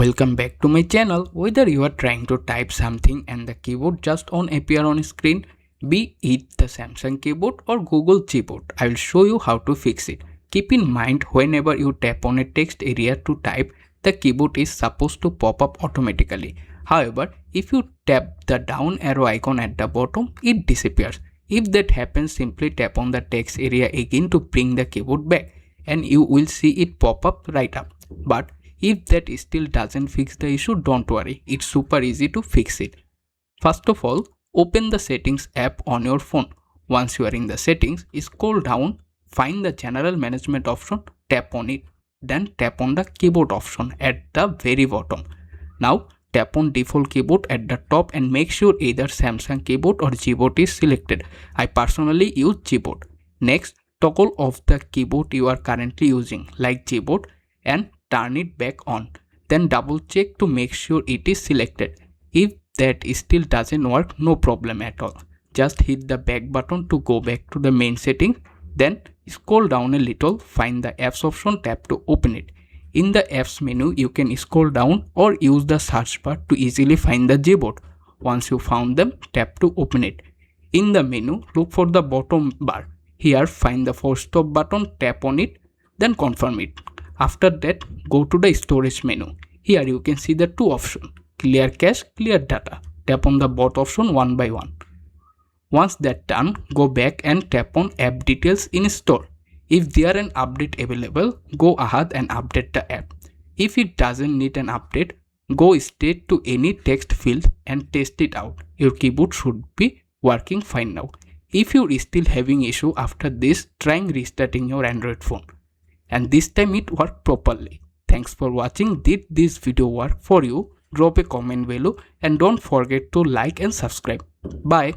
Welcome back to my channel. Whether you are trying to type something and the keyboard just won't appear on screen, be it the Samsung keyboard or Google Gboard, I will show you how to fix it. Keep in mind, whenever you tap on a text area to type, the keyboard is supposed to pop up automatically. However, if you tap the down arrow icon at the bottom, it disappears. If that happens, simply tap on the text area again to bring the keyboard back and you will see it pop up right up. But if that still doesn't fix the issue, don't worry, it's super easy to fix it. First of all, open the settings app on your phone. Once you are in the settings, scroll down, find the general management option, tap on it, then tap on the keyboard option at the very bottom. Now tap on default keyboard at the top and make sure either Samsung keyboard or Gboard is selected. I personally use Gboard. Next, toggle off the keyboard you are currently using like Gboard and turn it back on. Then double check to make sure it is selected. If that still doesn't work, no problem at all. Just hit the back button to go back to the main setting. Then scroll down a little, find the apps option, tap to open it. In the apps menu, you can scroll down or use the search bar to easily find the Gboard. Once you found them, tap to open it. In the menu, look for the bottom bar. Here find the force stop button, tap on it, then confirm it. After that, go to the storage menu. Here you can see the two options, clear cache, clear data. Tap on the both option one by one. Once that done, go back and tap on app details in store. If there an update available, go ahead and update the app. If it doesn't need an update, go straight to any text field and test it out. Your keyboard should be working fine now. If you're still having issue after this, try restarting your Android phone. And this time it worked properly. Thanks for watching. Did this video work for you? Drop a comment below and don't forget to like and subscribe. Bye.